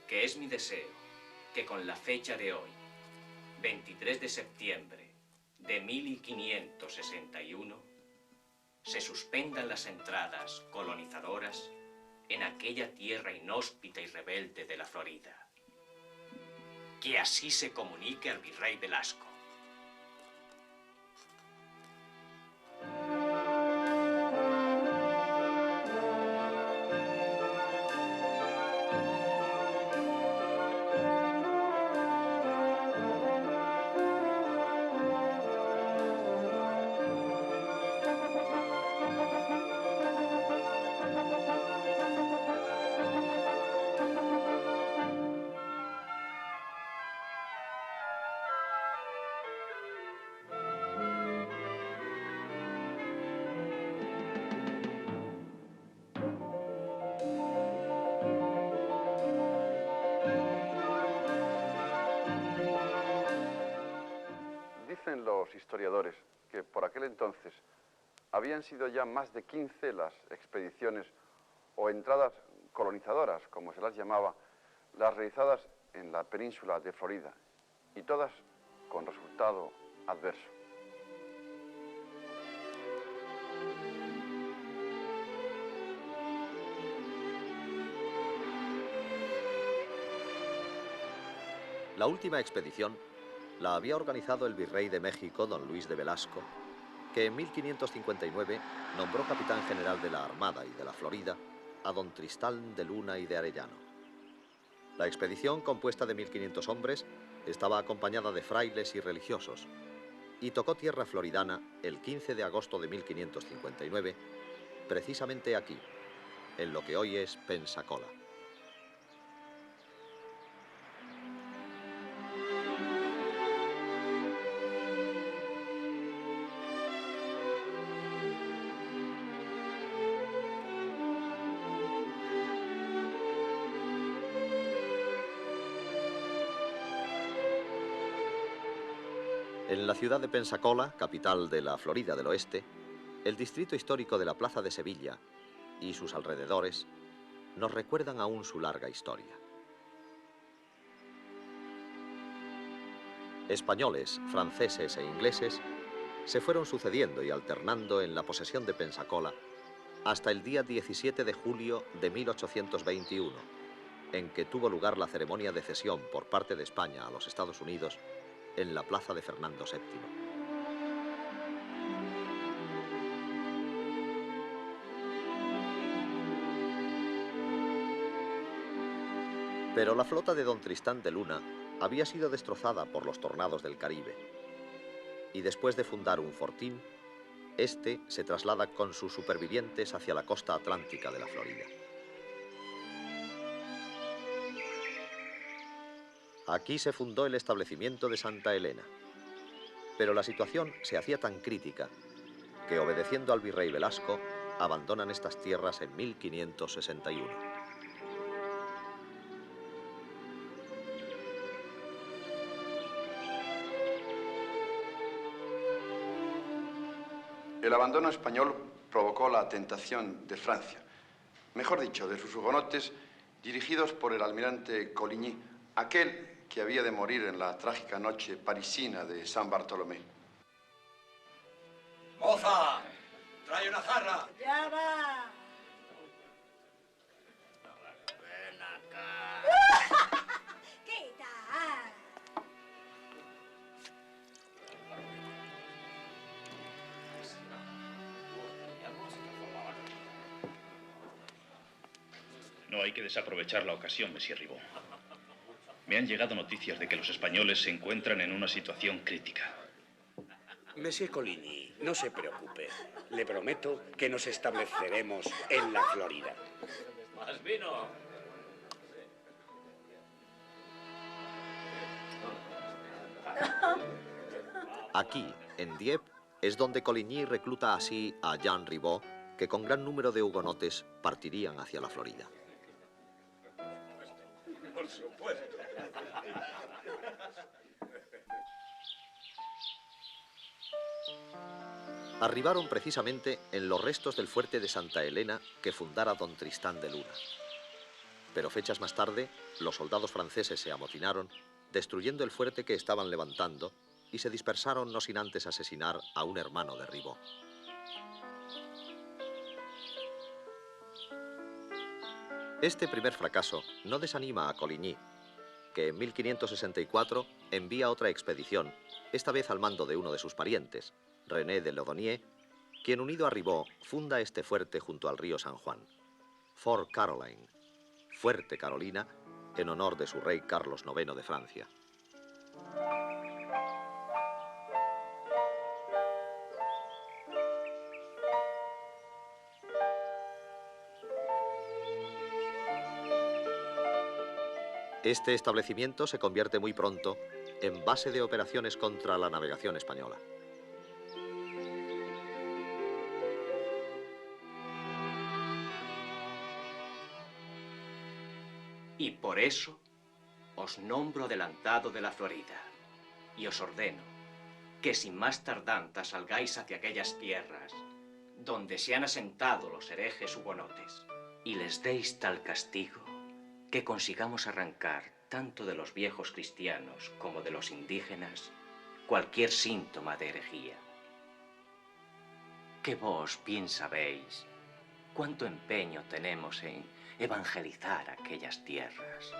que es mi deseo que con la fecha de hoy, 23 de septiembre de 1561, se suspendan las entradas colonizadoras en aquella tierra inhóspita y rebelde de la Florida. Que así se comunique al virrey Velasco. Dicen los historiadores que por aquel entonces habían sido ya más de 15 las expediciones o entradas colonizadoras, como se las llamaba, las realizadas en la península de Florida, y todas con resultado adverso. La última expedición la había organizado el virrey de México, don Luis de Velasco, que en 1559 nombró capitán general de la Armada y de la Florida a don Tristán de Luna y de Arellano. La expedición, compuesta de 1500 hombres, estaba acompañada de frailes y religiosos, y tocó tierra floridana el 15 de agosto de 1559, precisamente aquí, en lo que hoy es Pensacola. En la ciudad de Pensacola, capital de la Florida del Oeste, el distrito histórico de la Plaza de Sevilla y sus alrededores nos recuerdan aún su larga historia. Españoles, franceses e ingleses se fueron sucediendo y alternando en la posesión de Pensacola hasta el día 17 de julio de 1821, en que tuvo lugar la ceremonia de cesión por parte de España a los Estados Unidos en la plaza de Fernando VII. Pero la flota de don Tristán de Luna había sido destrozada por los tornados del Caribe, y después de fundar un fortín, este se traslada con sus supervivientes hacia la costa atlántica de la Florida. Aquí se fundó el establecimiento de Santa Elena, pero la situación se hacía tan crítica que, obedeciendo al virrey Velasco, abandonan estas tierras en 1561. El abandono español provocó la tentación de Francia, mejor dicho, de sus hugonotes dirigidos por el almirante Coligny, aquel que había de morir en la trágica noche parisina de San Bartolomé. ¡Moza! ¡Trae una jarra! ¡Ya va! ¡Ven acá! ¡Quita! No hay que desaprovechar la ocasión, Monsieur Ribot. Me han llegado noticias de que los españoles se encuentran en una situación crítica. Monsieur Coligny, no se preocupe. Le prometo que nos estableceremos en la Florida. ¡Más vino! Aquí, en Dieppe, es donde Coligny recluta así a Jean Ribot, que con gran número de hugonotes partirían hacia la Florida. Por supuesto. Arribaron precisamente en los restos del fuerte de Santa Elena que fundara don Tristán de Luna. Pero fechas más tarde, los soldados franceses se amotinaron, destruyendo el fuerte que estaban levantando, y se dispersaron no sin antes asesinar a un hermano de Ribot. Este primer fracaso no desanima a Coligny, que en 1564 envía otra expedición, esta vez al mando de uno de sus parientes, René de Laudonnière, quien unido a Ribot funda este fuerte junto al río San Juan, Fort Caroline, Fuerte Carolina, en honor de su rey Carlos IX de Francia. Este establecimiento se convierte muy pronto en base de operaciones contra la navegación española. Y por eso os nombro adelantado de la Florida, y os ordeno que sin más tardanza salgáis hacia aquellas tierras donde se han asentado los herejes hugonotes, y les deis tal castigo que consigamos arrancar tanto de los viejos cristianos como de los indígenas cualquier síntoma de herejía. Que vos bien sabéis cuánto empeño tenemos en evangelizar aquellas tierras.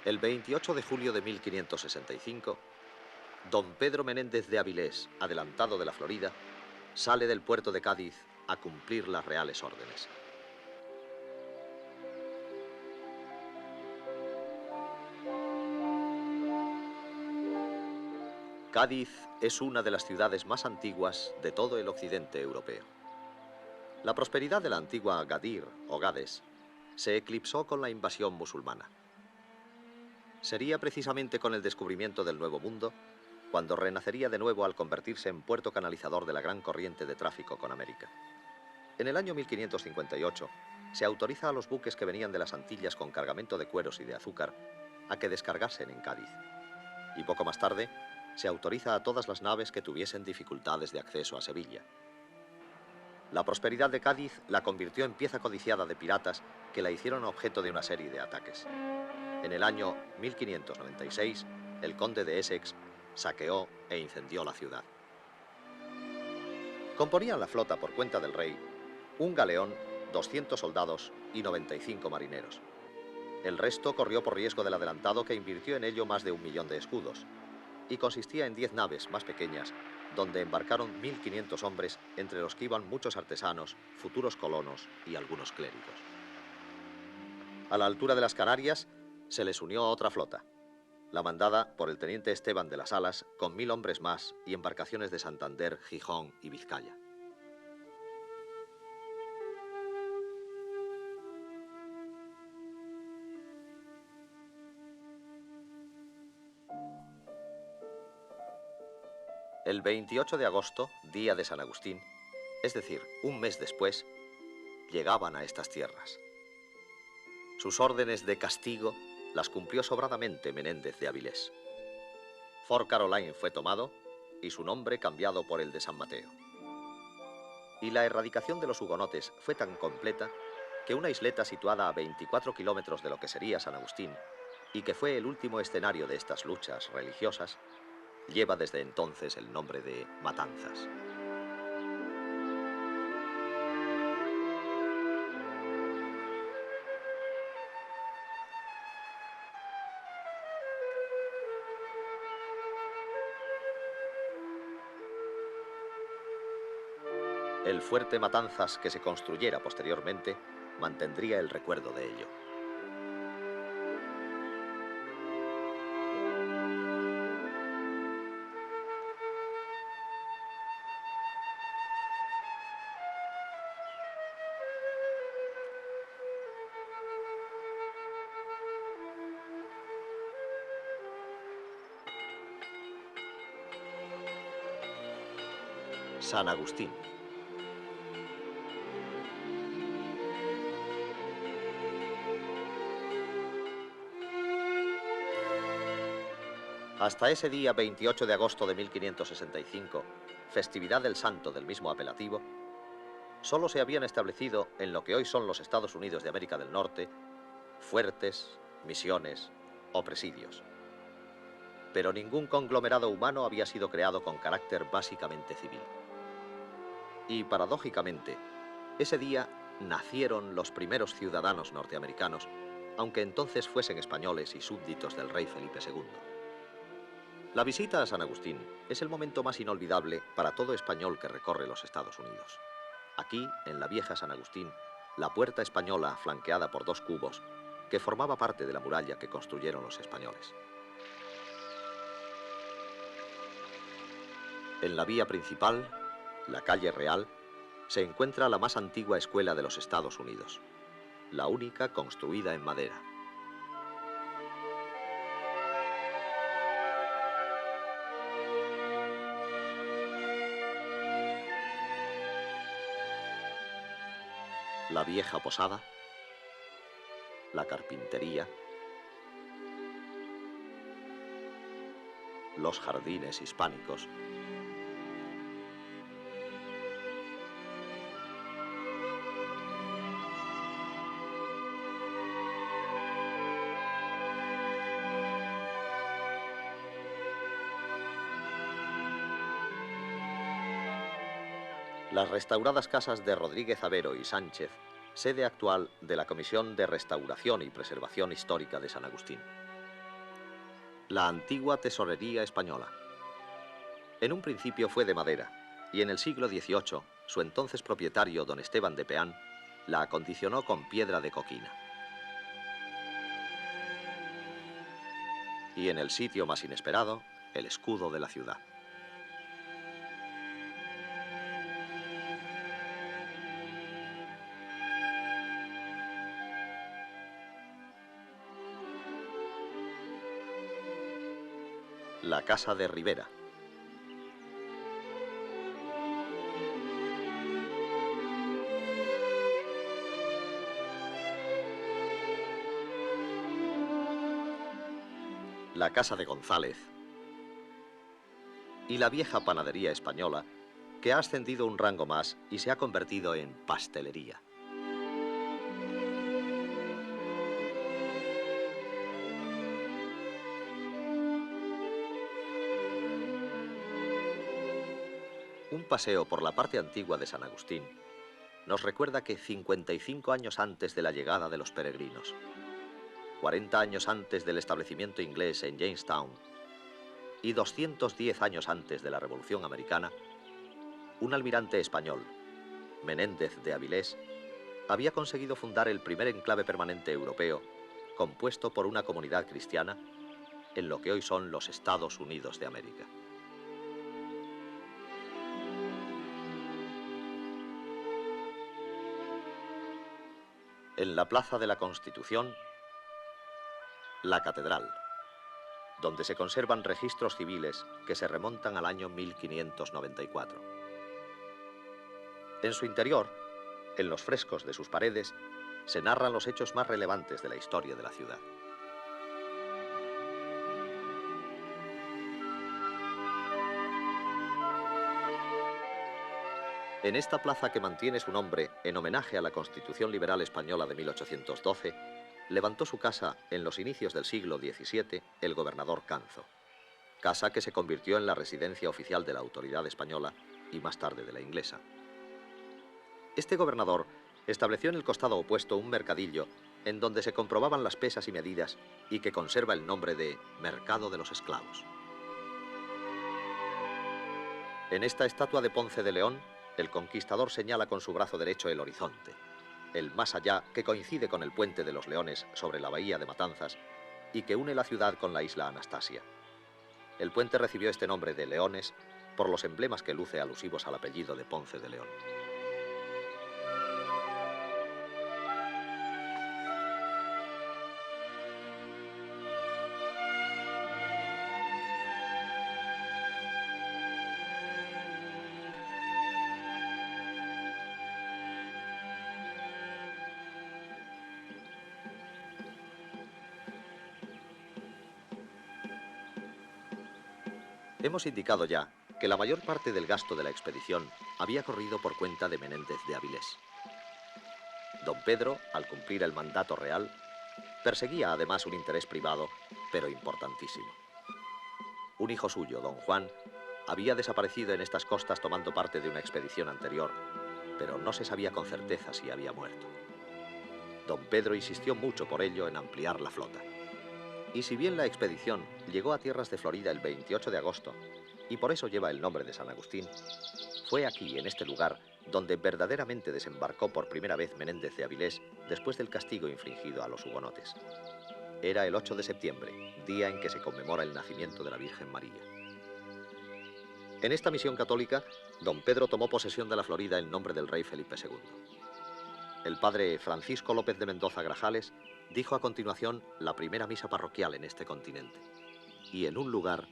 El 28 de julio de 1565, don Pedro Menéndez de Avilés, adelantado de la Florida, sale del puerto de Cádiz a cumplir las reales órdenes. Cádiz es una de las ciudades más antiguas de todo el occidente europeo. La prosperidad de la antigua Gadir o Gades se eclipsó con la invasión musulmana. Sería precisamente con el descubrimiento del Nuevo Mundo cuando renacería de nuevo al convertirse en puerto canalizador de la gran corriente de tráfico con América. En el año 1558 se autoriza a los buques que venían de las Antillas con cargamento de cueros y de azúcar a que descargasen en Cádiz. Y poco más tarde se autoriza a todas las naves que tuviesen dificultades de acceso a Sevilla. La prosperidad de Cádiz la convirtió en pieza codiciada de piratas que la hicieron objeto de una serie de ataques. En el año 1596, el conde de Essex saqueó e incendió la ciudad. Componían la flota por cuenta del rey un galeón, 200 soldados y 95 marineros. El resto corrió por riesgo del adelantado, que invirtió en ello más de 1 millón de escudos, y consistía en 10 naves más pequeñas, donde embarcaron 1.500 hombres, entre los que iban muchos artesanos, futuros colonos y algunos clérigos. A la altura de las Canarias se les unió otra flota, la mandada por el teniente Esteban de las Alas, con 1.000 hombres más y embarcaciones de Santander, Gijón y Vizcaya. El 28 de agosto, día de San Agustín, es decir, un mes después, llegaban a estas tierras. Sus órdenes de castigo las cumplió sobradamente Menéndez de Avilés. Fort Caroline fue tomado y su nombre cambiado por el de San Mateo. Y la erradicación de los hugonotes fue tan completa que una isleta situada a 24 kilómetros de lo que sería San Agustín, y que fue el último escenario de estas luchas religiosas, lleva desde entonces el nombre de Matanzas. El fuerte Matanzas que se construyera posteriormente mantendría el recuerdo de ello. San Agustín. Hasta ese día 28 de agosto de 1565, festividad del Santo del mismo apelativo, solo se habían establecido en lo que hoy son los Estados Unidos de América del Norte fuertes, misiones o presidios. Pero ningún conglomerado humano había sido creado con carácter básicamente civil. Y paradójicamente, ese día nacieron los primeros ciudadanos norteamericanos, aunque entonces fuesen españoles y súbditos del rey Felipe II. La visita a San Agustín es el momento más inolvidable para todo español que recorre los Estados Unidos. Aquí, en la vieja San Agustín, la puerta española, flanqueada por 2 cubos, que formaba parte de la muralla que construyeron los españoles. En la vía principal, la calle Real, se encuentra la más antigua escuela de los Estados Unidos, la única construida en madera. La vieja posada, la carpintería, los jardines hispánicos, las restauradas casas de Rodríguez Avero y Sánchez, sede actual de la Comisión de Restauración y Preservación Histórica de San Agustín. La antigua tesorería española. En un principio fue de madera, y en el siglo XVIII, su entonces propietario, don Esteban de Peán, la acondicionó con piedra de coquina. Y en el sitio más inesperado, el escudo de la ciudad. La Casa de Rivera. La Casa de González. Y la vieja panadería española, que ha ascendido un rango más y se ha convertido en pastelería. Un paseo por la parte antigua de San Agustín nos recuerda que 55 años antes de la llegada de los peregrinos, 40 años antes del establecimiento inglés en Jamestown y 210 años antes de la Revolución Americana, un almirante español, Menéndez de Avilés, había conseguido fundar el primer enclave permanente europeo compuesto por una comunidad cristiana en lo que hoy son los Estados Unidos de América. En la Plaza de la Constitución, la Catedral, donde se conservan registros civiles que se remontan al año 1594. En su interior, en los frescos de sus paredes, se narran los hechos más relevantes de la historia de la ciudad. En esta plaza que mantiene su nombre en homenaje a la Constitución Liberal Española de 1812, levantó su casa en los inicios del siglo XVII el gobernador Canzo, casa que se convirtió en la residencia oficial de la autoridad española y más tarde de la inglesa. Este gobernador estableció en el costado opuesto un mercadillo en donde se comprobaban las pesas y medidas y que conserva el nombre de Mercado de los Esclavos. En esta estatua de Ponce de León, el conquistador señala con su brazo derecho el horizonte, el más allá que coincide con el Puente de los Leones sobre la bahía de Matanzas y que une la ciudad con la isla Anastasia. El puente recibió este nombre de Leones por los emblemas que luce alusivos al apellido de Ponce de León. Hemos indicado ya que la mayor parte del gasto de la expedición había corrido por cuenta de Menéndez de Avilés. Don Pedro, al cumplir el mandato real, perseguía además un interés privado, pero importantísimo. Un hijo suyo, don Juan, había desaparecido en estas costas tomando parte de una expedición anterior, pero no se sabía con certeza si había muerto. Don Pedro insistió mucho por ello en ampliar la flota. Y si bien la expedición llegó a tierras de Florida el 28 de agosto, y por eso lleva el nombre de San Agustín, fue aquí, en este lugar, donde verdaderamente desembarcó por primera vez Menéndez de Avilés después del castigo infligido a los hugonotes. Era el 8 de septiembre, día en que se conmemora el nacimiento de la Virgen María. En esta misión católica, don Pedro tomó posesión de la Florida en nombre del rey Felipe II. El padre Francisco López de Mendoza Grajales dijo a continuación la primera misa parroquial en este continente, y en un lugar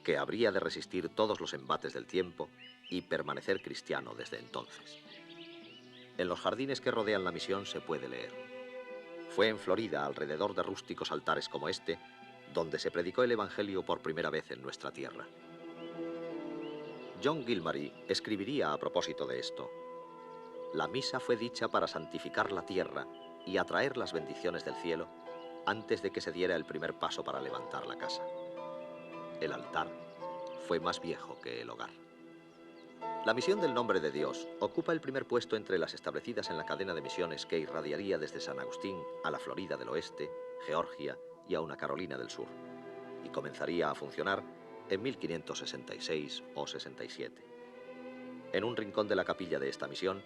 que habría de resistir todos los embates del tiempo y permanecer cristiano desde entonces. En los jardines que rodean la misión se puede leer: fue en Florida, alrededor de rústicos altares como este, donde se predicó el Evangelio por primera vez en nuestra tierra. John Gilmary escribiría a propósito de esto: la misa fue dicha para santificar la tierra y atraer las bendiciones del cielo antes de que se diera el primer paso para levantar la casa. El altar fue más viejo que el hogar. La misión del Nombre de Dios ocupa el primer puesto entre las establecidas en la cadena de misiones que irradiaría desde San Agustín a la Florida del Oeste, Georgia y a una Carolina del Sur, y comenzaría a funcionar en 1566 o 67. En un rincón de la capilla de esta misión,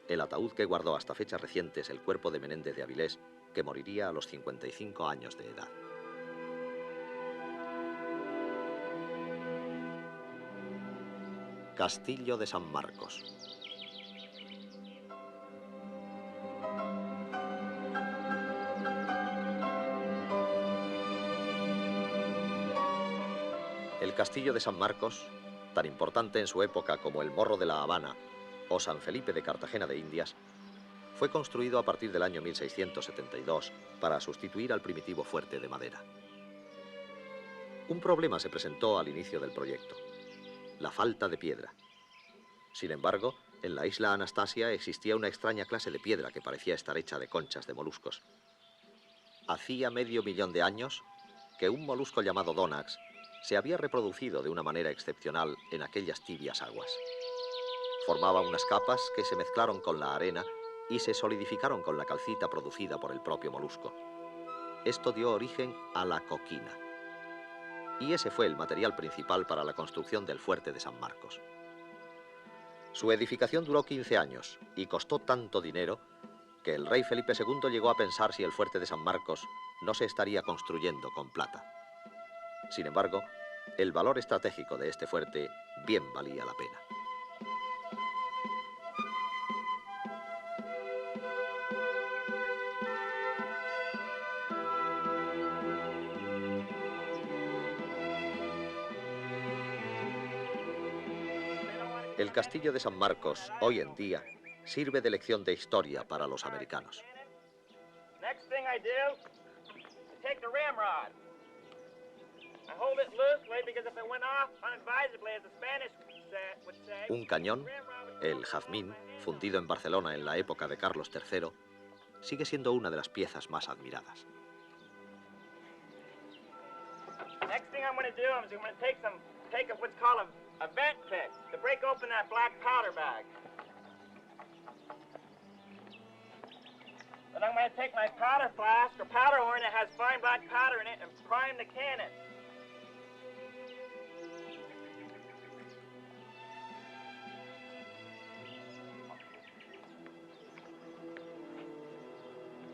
el ataúd que guardó hasta fechas recientes el cuerpo de Menéndez de Avilés, que moriría a los 55 años de edad. Castillo de San Marcos. El Castillo de San Marcos, tan importante en su época como el Morro de la Habana o San Felipe de Cartagena de Indias, fue construido a partir del año 1672 para sustituir al primitivo fuerte de madera. Un problema se presentó al inicio del proyecto: la falta de piedra. Sin embargo, en la isla Anastasia existía una extraña clase de piedra que parecía estar hecha de conchas de moluscos. Hacía 500.000 de años que un molusco llamado Donax se había reproducido de una manera excepcional en aquellas tibias aguas. Formaba unas capas que se mezclaron con la arena y se solidificaron con la calcita producida por el propio molusco. Esto dio origen a la coquina. Y ese fue el material principal para la construcción del fuerte de San Marcos. Su edificación duró 15 años y costó tanto dinero que el rey Felipe II llegó a pensar si el fuerte de San Marcos no se estaría construyendo con plata. Sin embargo, el valor estratégico de este fuerte bien valía la pena. El Castillo de San Marcos, hoy en día, sirve de lección de historia para los americanos. Un cañón, el Jazmín, fundido en Barcelona en la época de Carlos III, sigue siendo una de las piezas más admiradas. Take what's called a vent pick to break open that black powder bag. Then I'm going to take my powder flask or powder horn that has fine black powder in it and prime the cannon.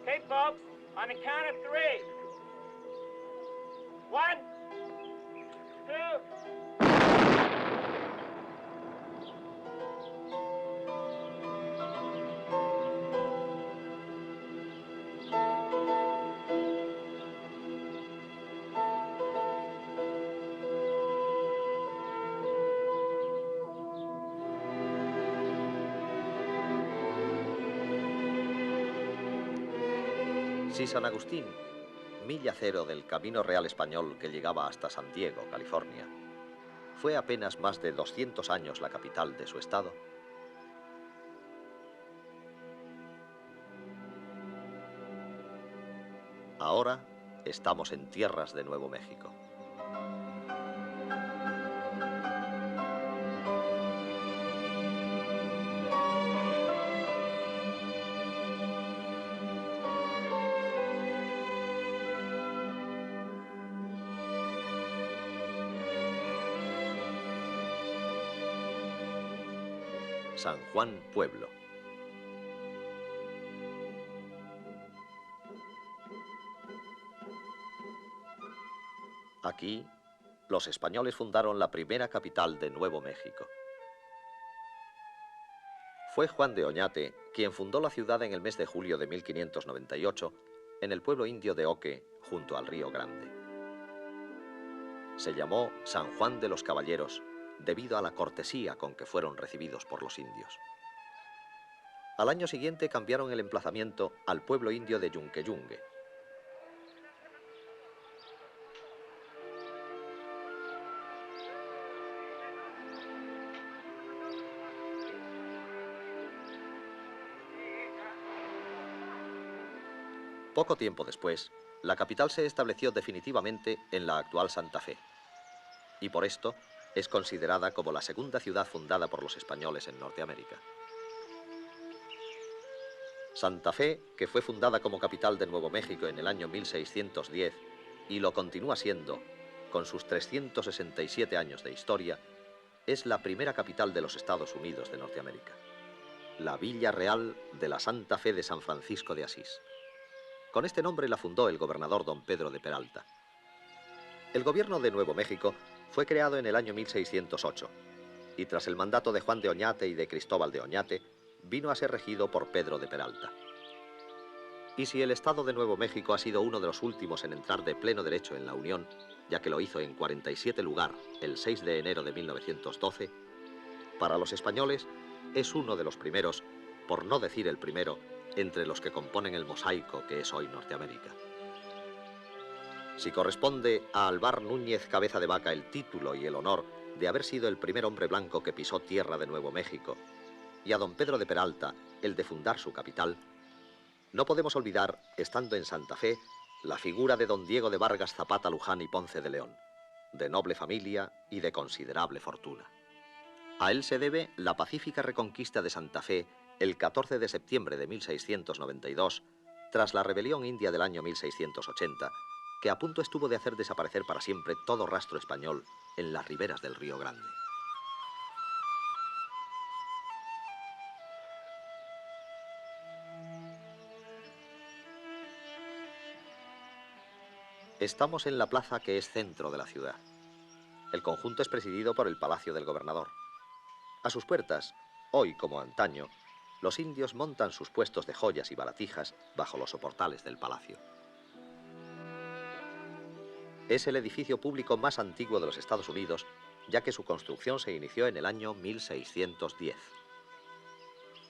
Okay, folks, on the count of 3. 1, 2... Si San Agustín, milla cero del camino real español que llegaba hasta San Diego, California, fue apenas más de 200 años la capital de su estado, ahora estamos en tierras de Nuevo México. San Juan Pueblo. Aquí, los españoles fundaron la primera capital de Nuevo México. Fue Juan de Oñate quien fundó la ciudad en el mes de julio de 1598 en el pueblo indio de Oque, junto al Río Grande. Se llamó San Juan de los Caballeros debido a la cortesía con que fueron recibidos por los indios. Al año siguiente cambiaron el emplazamiento al pueblo indio de Yunqueyungue. Poco tiempo después, la capital se estableció definitivamente en la actual Santa Fe, y por esto es considerada como la segunda ciudad fundada por los españoles en Norteamérica. Santa Fe, que fue fundada como capital de Nuevo México en el año 1610 y lo continúa siendo con sus 367 años de historia, es la primera capital de los Estados Unidos de Norteamérica, la Villa Real de la Santa Fe de San Francisco de Asís. Con este nombre la fundó el gobernador don Pedro de Peralta. El gobierno de Nuevo México fue creado en el año 1608 y tras el mandato de Juan de Oñate y de Cristóbal de Oñate, vino a ser regido por Pedro de Peralta. Y si el Estado de Nuevo México ha sido uno de los últimos en entrar de pleno derecho en la Unión, ya que lo hizo en 47 lugar el 6 de enero de 1912, para los españoles es uno de los primeros, por no decir el primero, entre los que componen el mosaico que es hoy Norteamérica. Si corresponde a Alvar Núñez Cabeza de Vaca el título y el honor de haber sido el primer hombre blanco que pisó tierra de Nuevo México, y a don Pedro de Peralta el de fundar su capital, no podemos olvidar, estando en Santa Fe, la figura de don Diego de Vargas Zapata Luján y Ponce de León, de noble familia y de considerable fortuna. A él se debe la pacífica reconquista de Santa Fe el 14 de septiembre de 1692, tras la rebelión india del año 1680, que a punto estuvo de hacer desaparecer para siempre todo rastro español en las riberas del Río Grande. Estamos en la plaza que es centro de la ciudad. El conjunto es presidido por el Palacio del Gobernador. A sus puertas, hoy como antaño, los indios montan sus puestos de joyas y baratijas bajo los soportales del palacio. Es el edificio público más antiguo de los Estados Unidos, ya que su construcción se inició en el año 1610.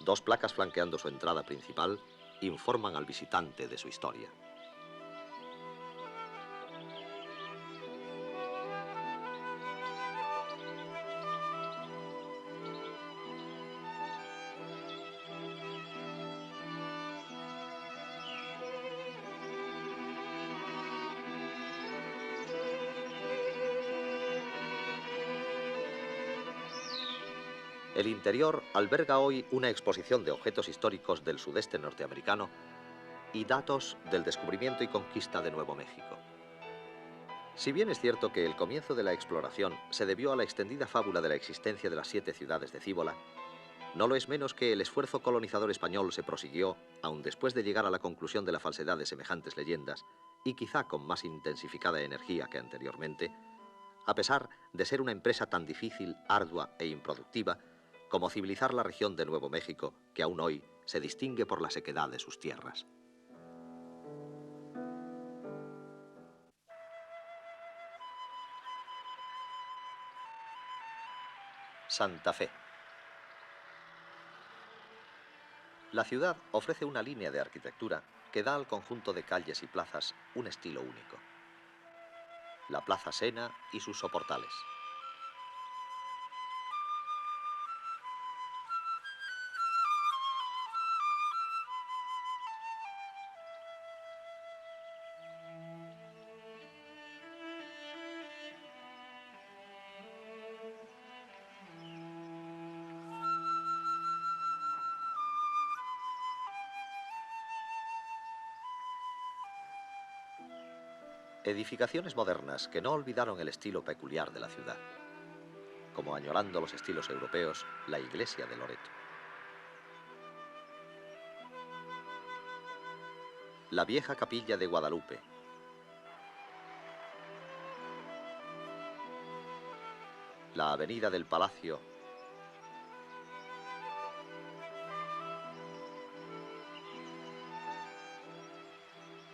Dos placas flanqueando su entrada principal informan al visitante de su historia. El interior alberga hoy una exposición de objetos históricos del sudeste norteamericano y datos del descubrimiento y conquista de Nuevo México. Si bien es cierto que el comienzo de la exploración se debió a la extendida fábula de la existencia de las 7 ciudades de Cíbola, no lo es menos que el esfuerzo colonizador español se prosiguió, aun después de llegar a la conclusión de la falsedad de semejantes leyendas, y quizá con más intensificada energía que anteriormente, a pesar de ser una empresa tan difícil, ardua e improductiva, como civilizar la región de Nuevo México, que aún hoy se distingue por la sequedad de sus tierras. Santa Fe. La ciudad ofrece una línea de arquitectura que da al conjunto de calles y plazas un estilo único. La Plaza Sena y sus soportales. Edificaciones modernas que no olvidaron el estilo peculiar de la ciudad, como añorando los estilos europeos, la iglesia de Loreto. La vieja capilla de Guadalupe. La avenida del Palacio.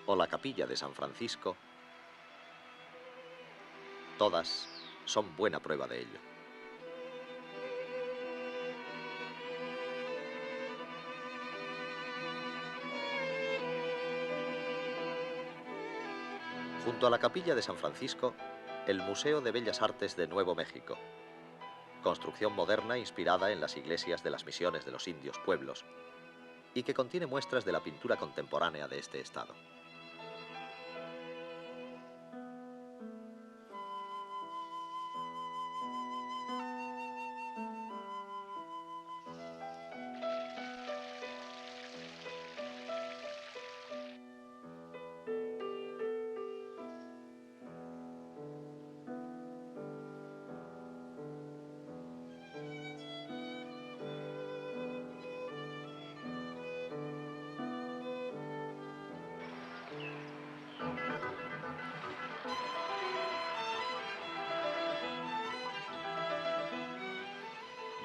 O la capilla de San Francisco. Todas son buena prueba de ello. Junto a la capilla de San Francisco, el Museo de Bellas Artes de Nuevo México, construcción moderna inspirada en las iglesias de las misiones de los indios pueblos y que contiene muestras de la pintura contemporánea de este estado.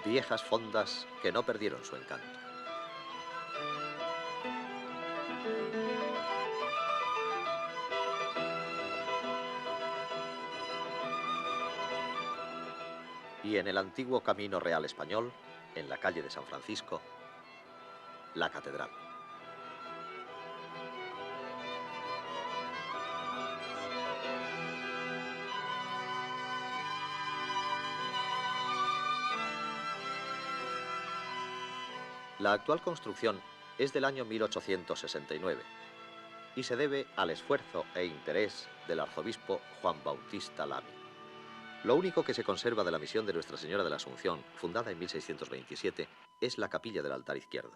Viejas fondas que no perdieron su encanto. Y en el antiguo Camino Real Español, en la calle de San Francisco, la catedral. La actual construcción es del año 1869 y se debe al esfuerzo e interés del arzobispo Juan Bautista Lamy. Lo único que se conserva de la misión de Nuestra Señora de la Asunción, fundada en 1627, es la capilla del altar izquierdo.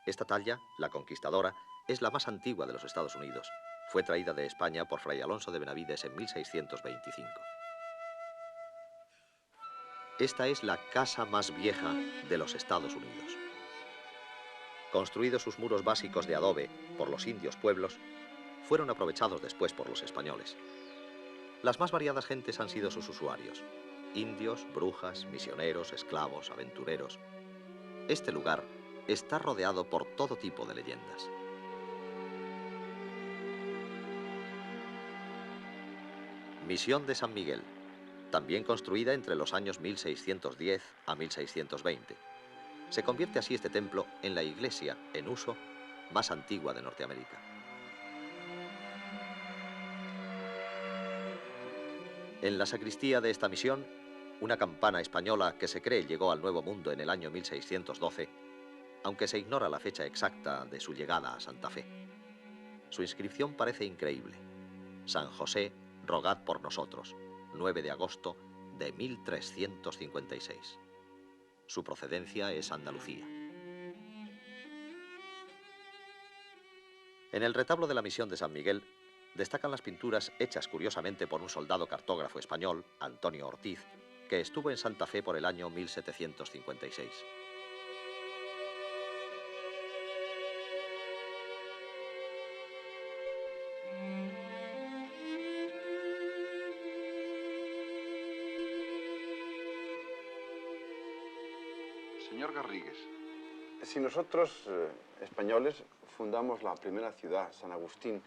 Esta talla, la conquistadora, es la más antigua de los Estados Unidos. Fue traída de España por Fray Alonso de Benavides en 1625. Esta es la casa más vieja de los Estados Unidos. Construidos sus muros básicos de adobe por los indios pueblos, fueron aprovechados después por los españoles. Las más variadas gentes han sido sus usuarios: indios, brujas, misioneros, esclavos, aventureros. Este lugar está rodeado por todo tipo de leyendas. Misión de San Miguel, también construida entre los años 1610 a 1620. Se convierte así este templo en la iglesia en uso más antigua de Norteamérica. En la sacristía de esta misión, una campana española que se cree llegó al Nuevo Mundo en el año 1612, aunque se ignora la fecha exacta de su llegada a Santa Fe. Su inscripción parece increíble: San José, rogad por nosotros, 9 de agosto de 1356. Su procedencia es Andalucía. En el retablo de la misión de San Miguel destacan las pinturas hechas curiosamente por un soldado cartógrafo español, Antonio Ortiz, que estuvo en Santa Fe por el año 1756. Señor Garrigues, si nosotros, españoles, fundamos la primera ciudad, San Agustín,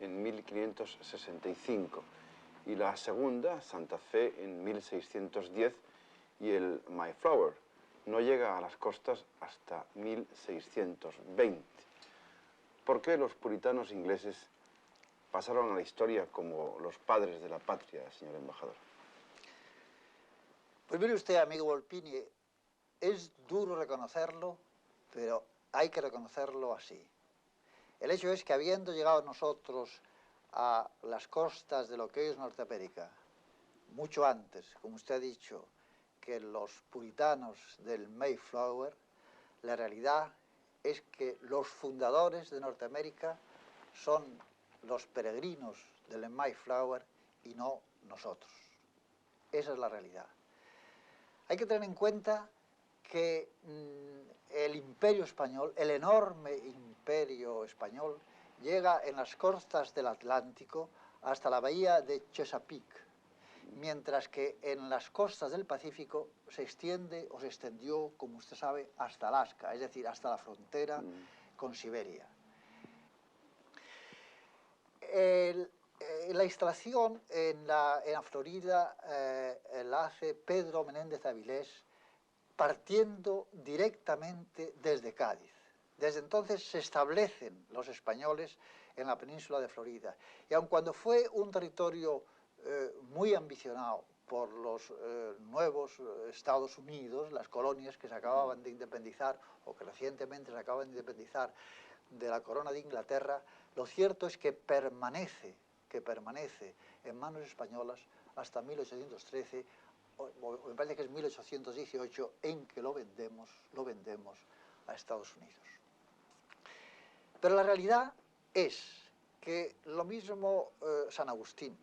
en 1565, y la segunda, Santa Fe, en 1610, y el Mayflower no llega a las costas hasta 1620. ¿Por qué los puritanos ingleses pasaron a la historia como los padres de la patria, señor embajador? Pues mire usted, amigo Volpini, es duro reconocerlo, pero hay que reconocerlo así. El hecho es que habiendo llegado nosotros a las costas de lo que hoy es Norteamérica, mucho antes, como usted ha dicho, que los puritanos del Mayflower, la realidad es que los fundadores de Norteamérica son los peregrinos del Mayflower y no nosotros. Esa es la realidad. Hay que tener en cuenta que el imperio español, el enorme imperio español, llega en las costas del Atlántico hasta la bahía de Chesapeake, mientras que en las costas del Pacífico se extiende o se extendió, como usted sabe, hasta Alaska, es decir, hasta la frontera con Siberia. La instalación en la Florida la hace Pedro Menéndez Avilés partiendo directamente desde Cádiz. Desde entonces se establecen los españoles en la península de Florida. Y aun cuando fue un territorio muy ambicionado por los nuevos Estados Unidos, las colonias que se acababan de independizar o que recientemente se acaban de independizar de la corona de Inglaterra, lo cierto es que permanece en manos españolas hasta 1813, o me parece que es 1818, en que lo vendemos a Estados Unidos. Pero la realidad es que lo mismo San Agustín,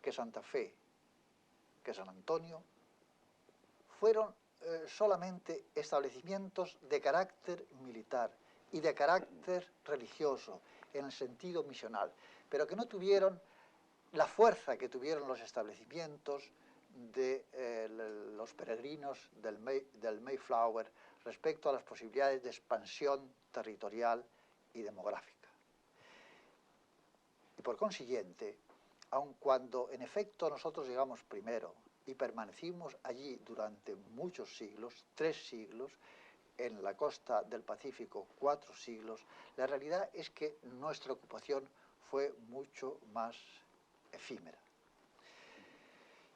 que Santa Fe, que San Antonio, fueron solamente establecimientos de carácter militar y de carácter religioso, en el sentido misional, pero que no tuvieron la fuerza que tuvieron los establecimientos de los peregrinos del Mayflower respecto a las posibilidades de expansión territorial y demográfica. Y por consiguiente, aun cuando en efecto nosotros llegamos primero y permanecimos allí durante muchos siglos, 3 siglos, en la costa del Pacífico 4 siglos, la realidad es que nuestra ocupación fue mucho más efímera.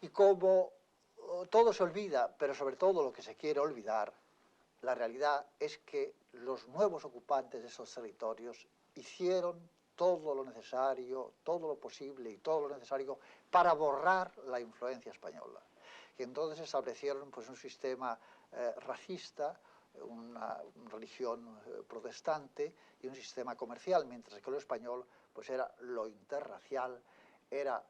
Y como todo se olvida, pero sobre todo lo que se quiere olvidar, la realidad es que los nuevos ocupantes de esos territorios hicieron todo lo necesario, todo lo posible y todo lo necesario para borrar la influencia española. Y entonces establecieron pues, un sistema racista, una religión protestante y un sistema comercial, mientras que lo español pues, era lo interracial, era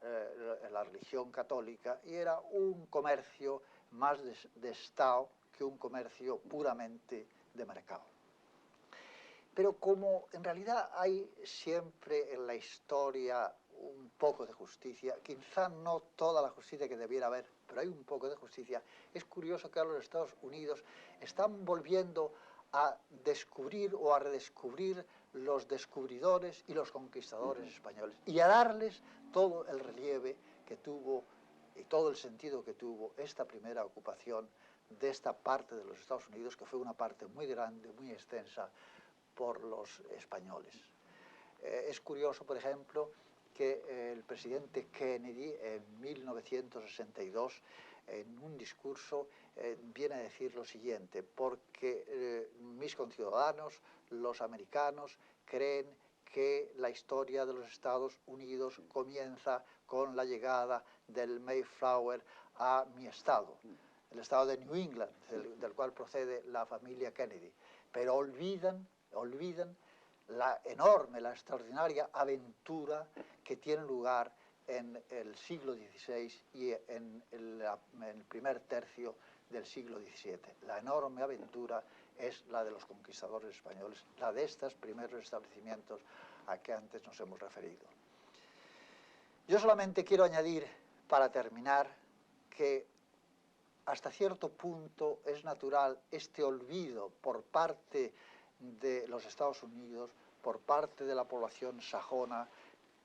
la religión católica y era un comercio más de Estado que un comercio puramente de mercado. Pero como en realidad hay siempre en la historia un poco de justicia, quizá no toda la justicia que debiera haber, pero hay un poco de justicia, es curioso que ahora los Estados Unidos están volviendo a descubrir o a redescubrir los descubridores y los conquistadores españoles y a darles todo el relieve que tuvo y todo el sentido que tuvo esta primera ocupación de esta parte de los Estados Unidos, que fue una parte muy grande, muy extensa por los españoles. Es curioso, por ejemplo, que el presidente Kennedy en 1962 en un discurso viene a decir lo siguiente: porque mis conciudadanos, los americanos, creen que la historia de los Estados Unidos comienza con la llegada del Mayflower a mi estado, el estado de New England, del cual procede la familia Kennedy, pero olvidan la enorme, la extraordinaria aventura que tiene lugar en el siglo XVI y en el primer tercio del siglo XVII. La enorme aventura es la de los conquistadores españoles, la de estos primeros establecimientos a que antes nos hemos referido. Yo solamente quiero añadir, para terminar, que hasta cierto punto es natural este olvido por parte de los Estados Unidos, por parte de la población sajona,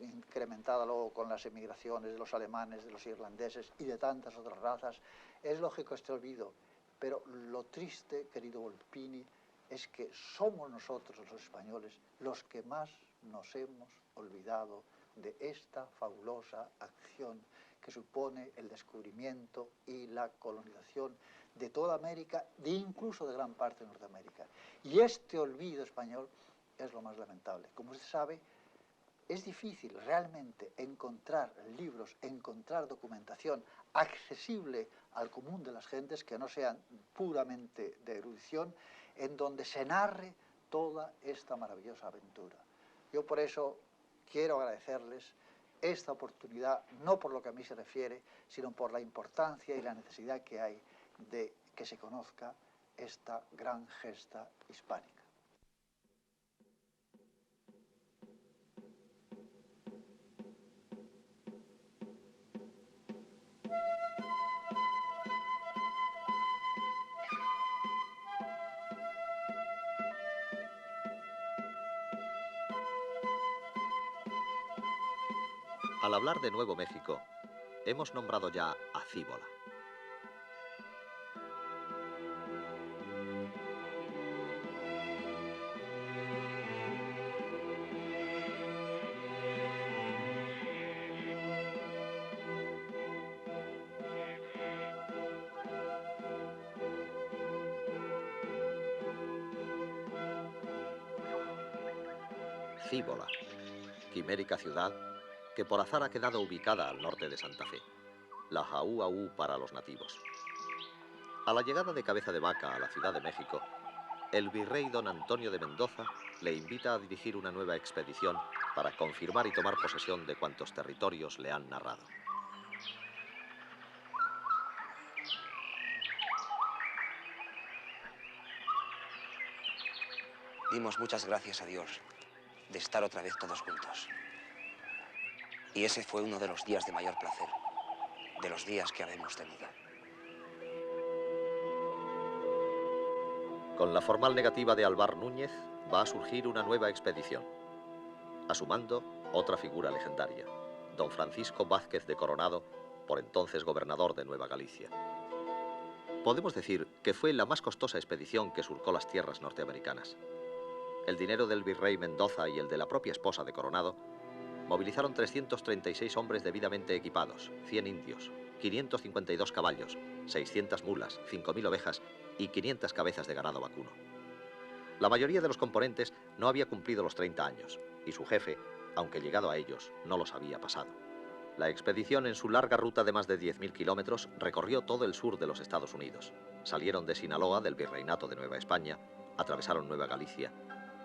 incrementada luego con las emigraciones de los alemanes, de los irlandeses y de tantas otras razas. Es lógico este olvido, pero lo triste, querido Volpini, es que somos nosotros los españoles los que más nos hemos olvidado de esta fabulosa acción que supone el descubrimiento y la colonización de toda América, de incluso de gran parte de Norteamérica. Y este olvido español es lo más lamentable. Como usted sabe, es difícil realmente encontrar libros, encontrar documentación accesible al común de las gentes que no sean puramente de erudición, en donde se narre toda esta maravillosa aventura. Yo por eso quiero agradecerles esta oportunidad, no por lo que a mí se refiere, sino por la importancia y la necesidad que hay de que se conozca esta gran gesta hispánica. Al hablar de Nuevo México, hemos nombrado ya a Cíbola. Cíbola, quimérica ciudad que por azar ha quedado ubicada al norte de Santa Fe, la Jaú para los nativos. A la llegada de Cabeza de Vaca a la Ciudad de México, el virrey don Antonio de Mendoza le invita a dirigir una nueva expedición para confirmar y tomar posesión de cuantos territorios le han narrado. Dimos muchas gracias a Dios de estar otra vez todos juntos. Y ese fue uno de los días de mayor placer, de los días que habemos tenido. Con la formal negativa de Alvar Núñez, va a surgir una nueva expedición. A su mando, otra figura legendaria, don Francisco Vázquez de Coronado, por entonces gobernador de Nueva Galicia. Podemos decir que fue la más costosa expedición que surcó las tierras norteamericanas. El dinero del virrey Mendoza y el de la propia esposa de Coronado movilizaron 336 hombres debidamente equipados, 100 indios, 552 caballos, 600 mulas, 5.000 ovejas y 500 cabezas de ganado vacuno. La mayoría de los componentes no había cumplido los 30 años, y su jefe, aunque llegado a ellos, no los había pasado. La expedición, en su larga ruta de más de 10.000 kilómetros, recorrió todo el sur de los Estados Unidos. Salieron de Sinaloa, del Virreinato de Nueva España, atravesaron Nueva Galicia.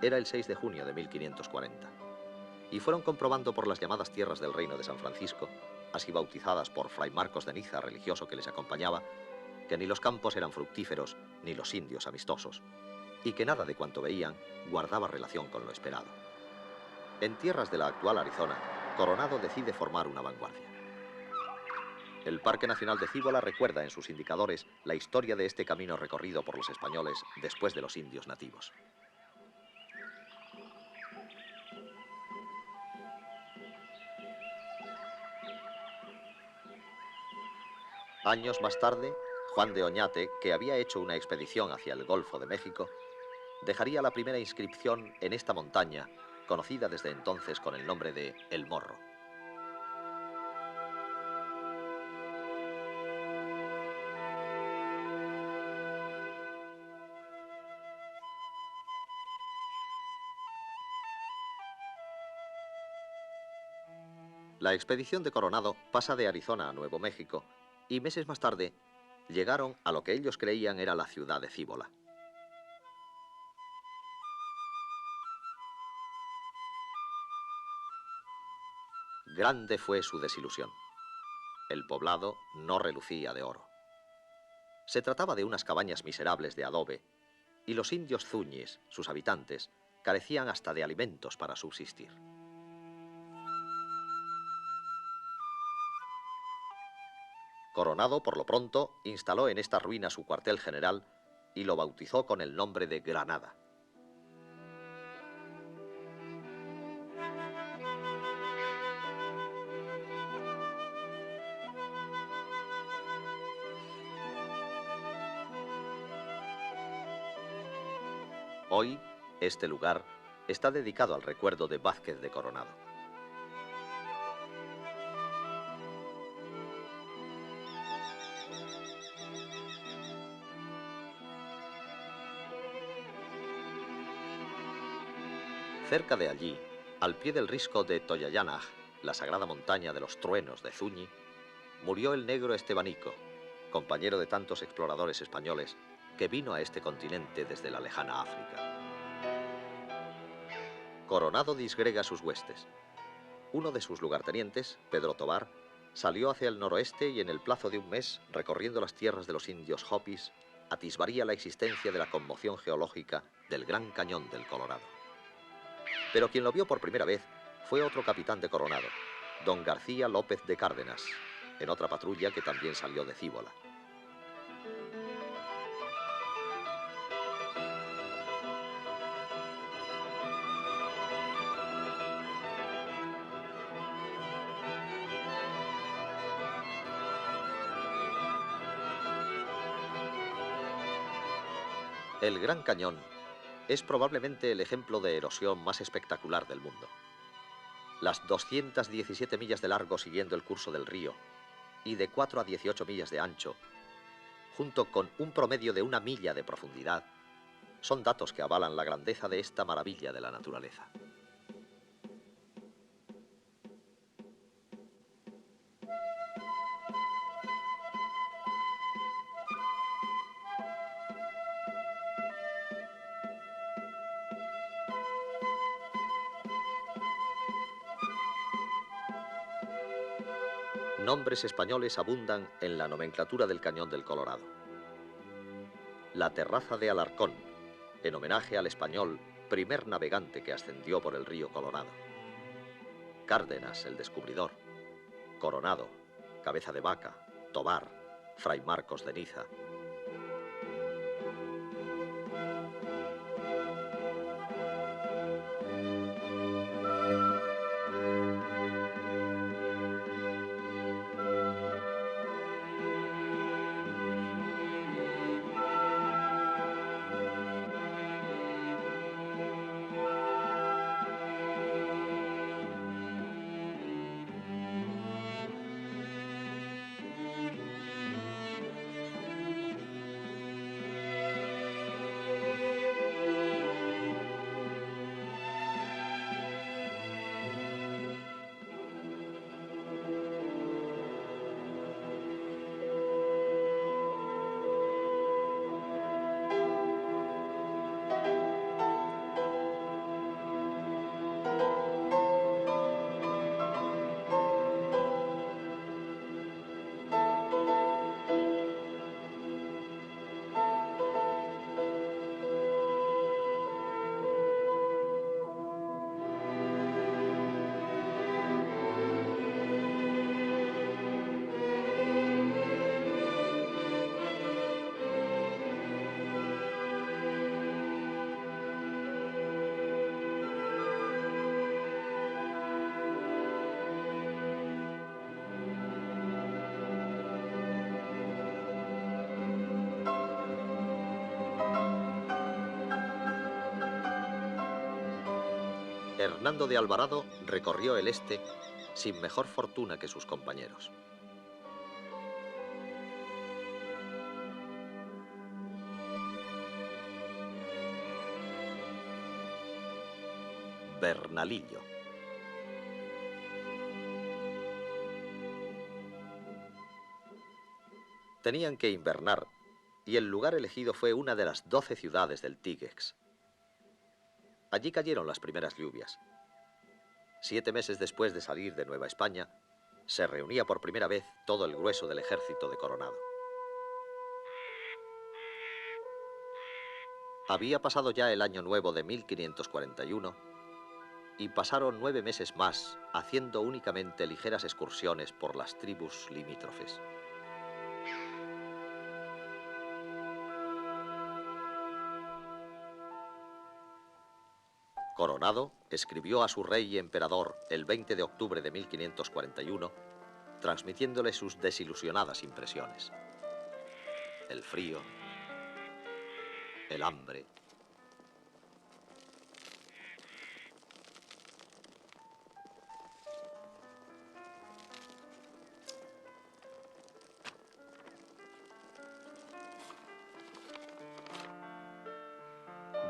Era el 6 de junio de 1540. Y fueron comprobando por las llamadas tierras del Reino de San Francisco, así bautizadas por Fray Marcos de Niza, religioso que les acompañaba, que ni los campos eran fructíferos, ni los indios amistosos, y que nada de cuanto veían guardaba relación con lo esperado. En tierras de la actual Arizona, Coronado decide formar una vanguardia. El Parque Nacional de Cíbola recuerda en sus indicadores la historia de este camino recorrido por los españoles después de los indios nativos. Años más tarde, Juan de Oñate, que había hecho una expedición hacia el Golfo de México, dejaría la primera inscripción en esta montaña, conocida desde entonces con el nombre de El Morro. La expedición de Coronado pasa de Arizona a Nuevo México y meses más tarde llegaron a lo que ellos creían era la ciudad de Cíbola. Grande fue su desilusión. El poblado no relucía de oro. Se trataba de unas cabañas miserables de adobe y los indios zuñis, sus habitantes, carecían hasta de alimentos para subsistir. Coronado, por lo pronto, instaló en esta ruina su cuartel general y lo bautizó con el nombre de Granada. Hoy, este lugar está dedicado al recuerdo de Vázquez de Coronado. Cerca de allí, al pie del risco de Toyayanaj, la sagrada montaña de los truenos de Zuñi, murió el negro Estebanico, compañero de tantos exploradores españoles que vino a este continente desde la lejana África. Coronado disgrega sus huestes. Uno de sus lugartenientes, Pedro Tobar, salió hacia el noroeste y en el plazo de un mes, recorriendo las tierras de los indios Hopis, atisbaría la existencia de la conmoción geológica del Gran Cañón del Colorado. Pero quien lo vio por primera vez fue otro capitán de Coronado, don García López de Cárdenas, en otra patrulla que también salió de Cíbola. El Gran Cañón es probablemente el ejemplo de erosión más espectacular del mundo. Las 217 millas de largo siguiendo el curso del río y de 4 a 18 millas de ancho, junto con un promedio de 1 milla de profundidad, son datos que avalan la grandeza de esta maravilla de la naturaleza. Nombres españoles abundan en la nomenclatura del Cañón del Colorado. La Terraza de Alarcón, en homenaje al español, primer navegante que ascendió por el río Colorado. Cárdenas, el descubridor. Coronado, Cabeza de Vaca, Tobar, Fray Marcos de Niza. Hernando de Alvarado recorrió el este sin mejor fortuna que sus compañeros. Bernalillo. Tenían que invernar y el lugar elegido fue una de las 12 ciudades del Tíguex. Allí cayeron las primeras lluvias. 7 meses después de salir de Nueva España, se reunía por primera vez todo el grueso del ejército de Coronado. Había pasado ya el año nuevo de 1541 y pasaron 9 meses más haciendo únicamente ligeras excursiones por las tribus limítrofes. Coronado escribió a su rey y emperador el 20 de octubre de 1541, transmitiéndole sus desilusionadas impresiones. El frío, el hambre.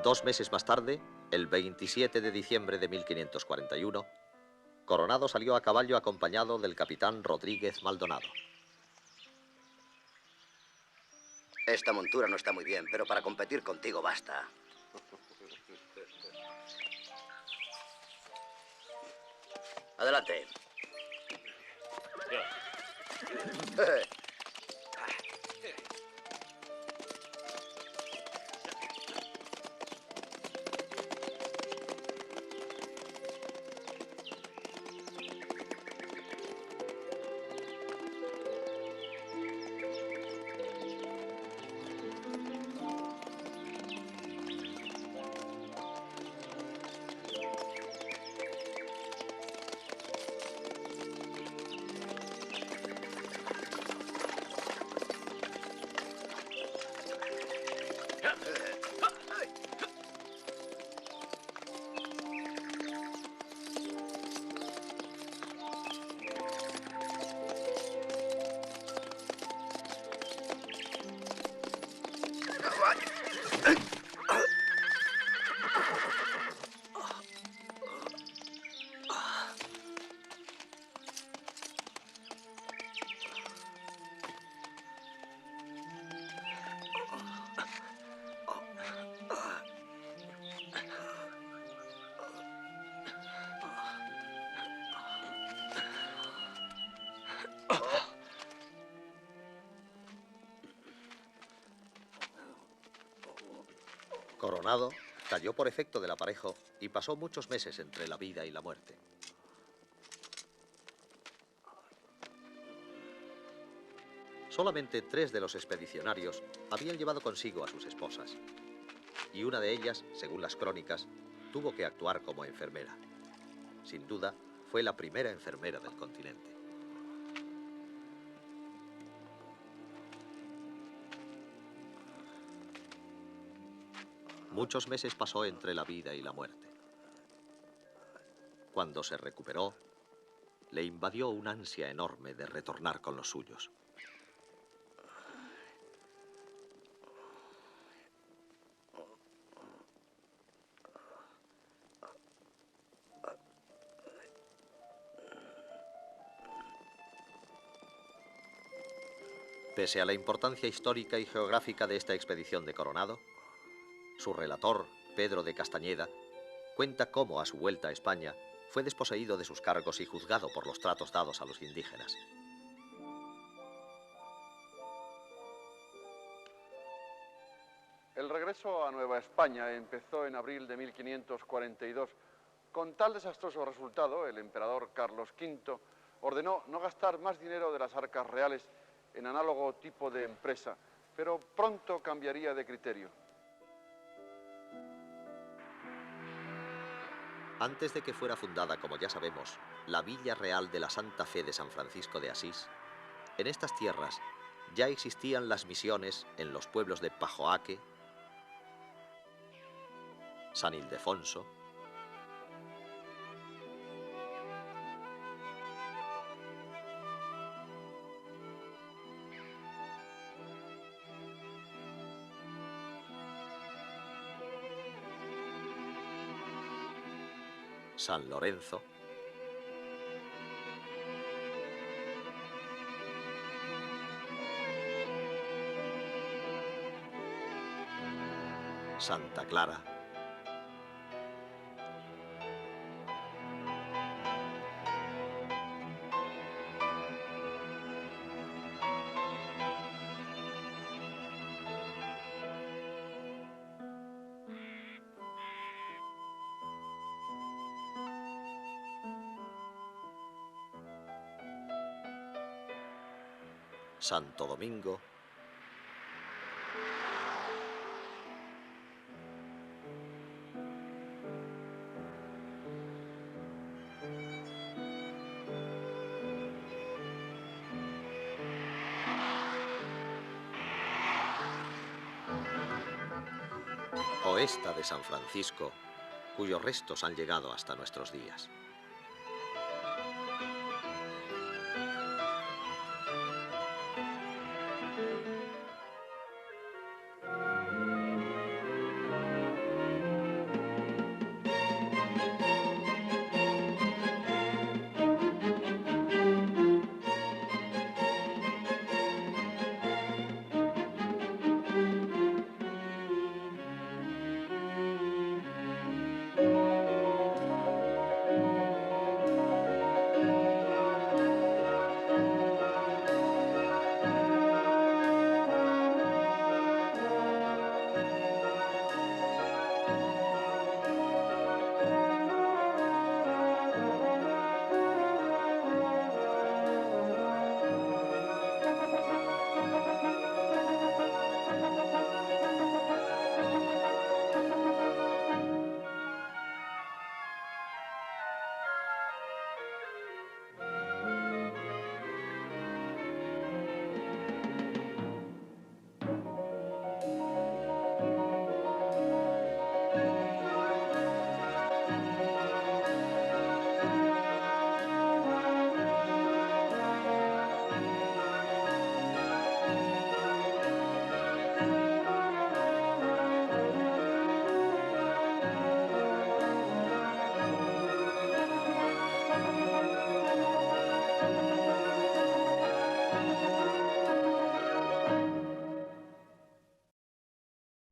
Dos meses más tarde, el 27 de diciembre de 1541, Coronado salió a caballo acompañado del capitán Rodríguez Maldonado. Esta montura no está muy bien, pero para competir contigo basta. Adelante. Coronado cayó por efecto del aparejo y pasó muchos meses entre la vida y la muerte. Solamente 3 de los expedicionarios habían llevado consigo a sus esposas, y una de ellas, según las crónicas, tuvo que actuar como enfermera. Sin duda, fue la primera enfermera del continente. Muchos meses pasó entre la vida y la muerte. Cuando se recuperó, le invadió una ansia enorme de retornar con los suyos. Pese a la importancia histórica y geográfica de esta expedición de Coronado, su relator, Pedro de Castañeda, cuenta cómo a su vuelta a España fue desposeído de sus cargos y juzgado por los tratos dados a los indígenas. El regreso a Nueva España empezó en abril de 1542. Con tal desastroso resultado, el emperador Carlos V ordenó no gastar más dinero de las arcas reales en análogo tipo de empresa, pero pronto cambiaría de criterio. Antes de que fuera fundada, como ya sabemos, la Villa Real de la Santa Fe de San Francisco de Asís, en estas tierras ya existían las misiones en los pueblos de Pajoaque, San Ildefonso, San Lorenzo, Santa Clara, Santo Domingo, o esta de San Francisco, cuyos restos han llegado hasta nuestros días.